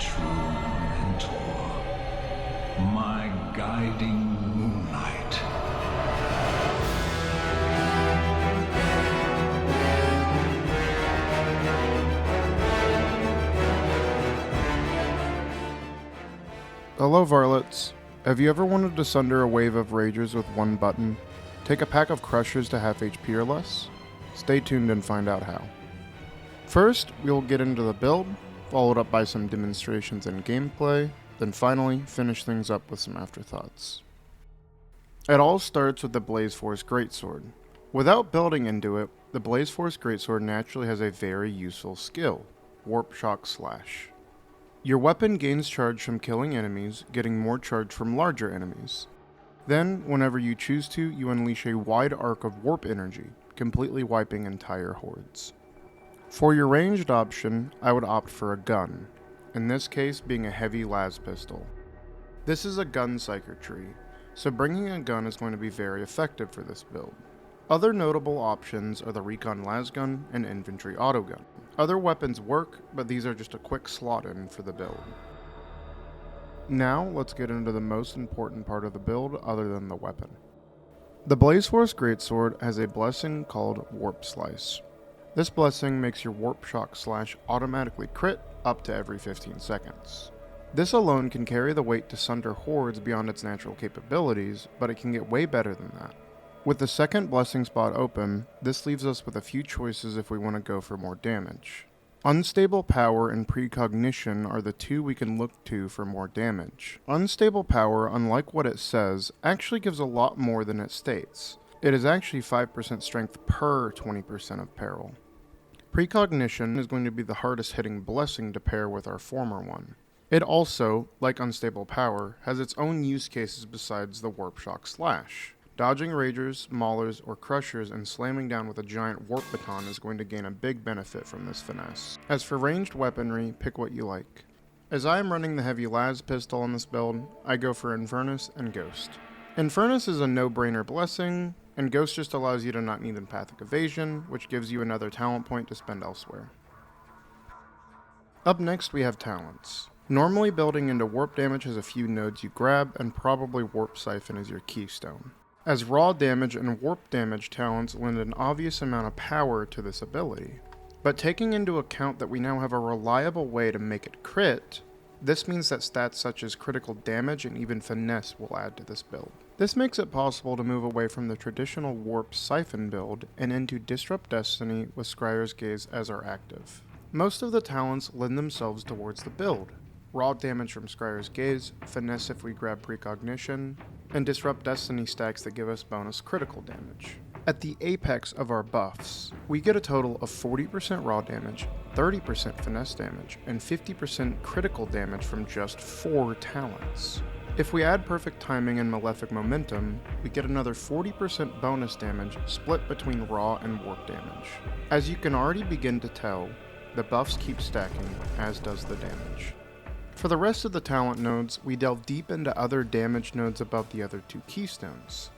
true mentor, my guiding moonlight. Hello varlets. Have you ever wanted to sunder a wave of ragers with one button? Take a pack of crushers to half HP or less? Stay tuned and find out how. First, we will get into the build, followed up by some demonstrations and gameplay, then finally finish things up with some afterthoughts. It all starts with the Blaze Force Greatsword. Without building into it, the Blaze Force Greatsword naturally has a very useful skill, Warp Shock Slash. Your weapon gains charge from killing enemies, getting more charge from larger enemies. Then, whenever you choose to, you unleash a wide arc of warp energy, completely wiping entire hordes. For your ranged option, I would opt for a gun, in this case being a heavy las pistol. This is a gun psyker tree, so bringing a gun is going to be very effective for this build. Other notable options are the recon lasgun and infantry autogun. Other weapons work, but these are just a quick slot in for the build. Now let's get into the most important part of the build other than the weapon. The Blaze Force Greatsword has a blessing called Warp Slice. This blessing makes your Warp Shock Slash automatically crit up to every 15 seconds. This alone can carry the weight to sunder hordes beyond its natural capabilities, but it can get way better than that. With the second blessing spot open, this leaves us with a few choices if we want to go for more damage. Unstable Power and Precognition are the two we can look to for more damage. Unstable Power, unlike what it says, actually gives a lot more than it states. It is actually 5% strength per 20% of peril. Precognition is going to be the hardest hitting blessing to pair with our former one. It also, like Unstable Power, has its own use cases besides the Warp Shock Slash. Dodging Ragers, Maulers, or Crushers and slamming down with a giant Warp Baton is going to gain a big benefit from this finesse. As for ranged weaponry, pick what you like. As I am running the heavy las pistol on this build, I go for Infernus and Ghost. Infernus is a no-brainer blessing, and Ghost just allows you to not need empathic evasion, which gives you another talent point to spend elsewhere. Up next we have talents. Normally building into warp damage has a few nodes you grab, and probably Warp Siphon is your keystone. As raw damage and warp damage talents lend an obvious amount of power to this ability. But taking into account that we now have a reliable way to make it crit, this means that stats such as critical damage and even finesse will add to this build. This makes it possible to move away from the traditional Warp Siphon build and into Disrupt Destiny with Scryer's Gaze as our active. Most of the talents lend themselves towards the build. Raw damage from Scryer's Gaze, finesse if we grab Precognition, and Disrupt Destiny stacks that give us bonus critical damage. At the apex of our buffs, we get a total of 40% raw damage, 30% finesse damage, and 50% critical damage from just 4 talents. If we add Perfect Timing and Malefic Momentum, we get another 40% bonus damage split between raw and warp damage. As you can already begin to tell, the buffs keep stacking, as does the damage. For the rest of the talent nodes, we delve deep into other damage nodes above the other 2 keystones.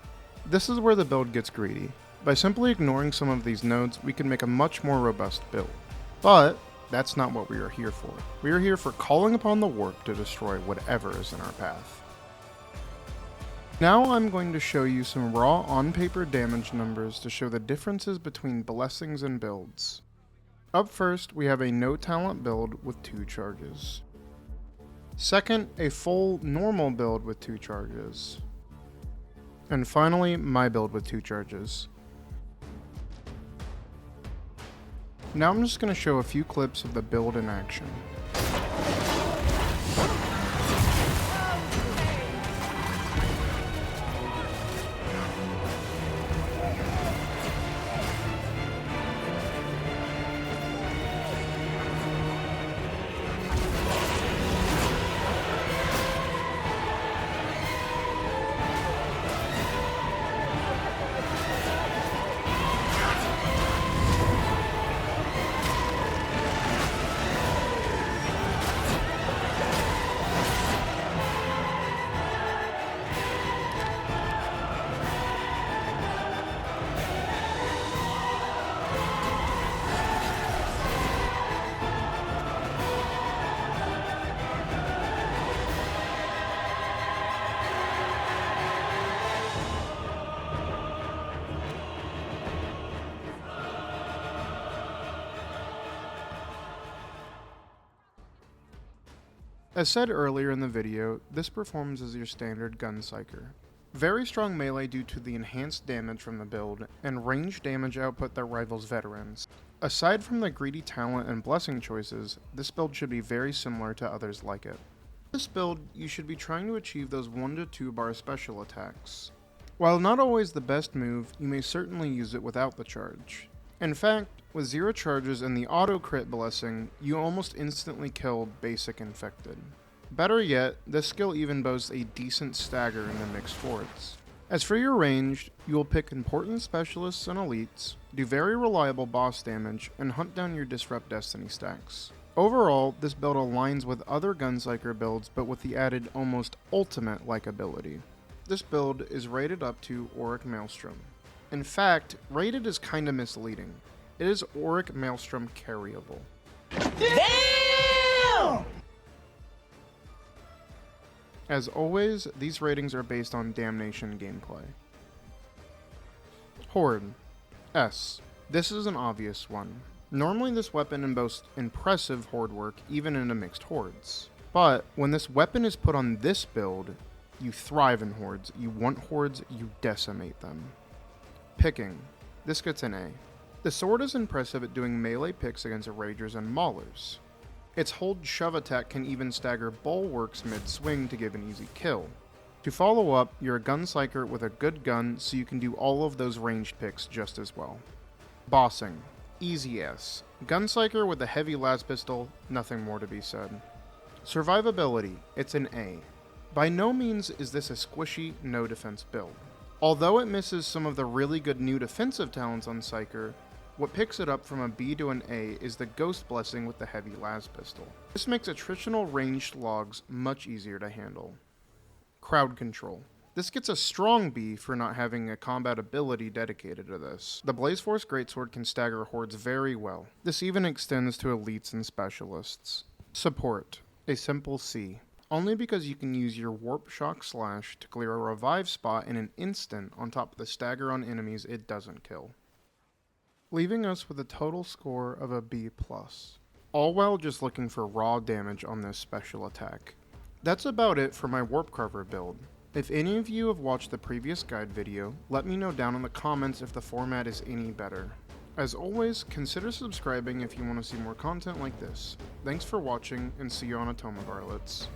This is where the build gets greedy. By simply ignoring some of these nodes, we can make a much more robust build. But that's not what we are here for. We are here for calling upon the warp to destroy whatever is in our path. Now I'm going to show you some raw on-paper damage numbers to show the differences between blessings and builds. Up first, we have a no-talent build with 2 charges. Second, a full normal build with 2 charges. And finally, my build with 2 charges. Now I'm just going to show a few clips of the build in action. As said earlier in the video, this performs as your standard Gunpsyker. Very strong melee due to the enhanced damage from the build, and range damage output that rivals veterans. Aside from the greedy talent and blessing choices, this build should be very similar to others like it. This build, you should be trying to achieve those 1 to 2 bar special attacks. While not always the best move, you may certainly use it without the charge. In fact, with 0 charges and the auto crit blessing, you almost instantly kill basic infected. Better yet, this skill even boasts a decent stagger in the mixed hordes. As for your ranged, you will pick important specialists and elites, do very reliable boss damage, and hunt down your Disrupt Destiny stacks. Overall, this build aligns with other Gunpsyker builds but with the added almost ultimate likability. This build is rated up to Auric Maelstrom. In fact, rated is kinda misleading. It is Auric Maelstrom carryable. Damn! As always, these ratings are based on Damnation gameplay. Horde. S. This is an obvious one. Normally this weapon boasts impressive horde work even in a mixed hordes. But when this weapon is put on this build, you thrive in hordes, you want hordes, you decimate them. Picking. This gets an A. The sword is impressive at doing melee picks against Ragers and Maulers. Its hold shove attack can even stagger bulwarks mid-swing to give an easy kill. To follow up, you're a Gunpsyker with a good gun, so you can do all of those ranged picks just as well. Bossing. Easy S. Gunpsyker with a heavy las pistol, nothing more to be said. Survivability. It's an A. By no means is this a squishy, no defense build. Although it misses some of the really good new defensive talents on Psyker, what picks it up from a B to an A is the Ghost Blessing with the heavy las pistol. This makes attritional ranged logs much easier to handle. Crowd control. This gets a strong B for not having a combat ability dedicated to this. The Blaze Force Greatsword can stagger hordes very well. This even extends to elites and specialists. Support. A simple C. Only because you can use your Warp Shock Slash to clear a revive spot in an instant on top of the stagger on enemies it doesn't kill. Leaving us with a total score of a B+. All while just looking for raw damage on this special attack. That's about it for my Warp Carver build. If any of you have watched the previous guide video, let me know down in the comments if the format is any better. As always, consider subscribing if you want to see more content like this. Thanks for watching, and see you on Atoma Varlets.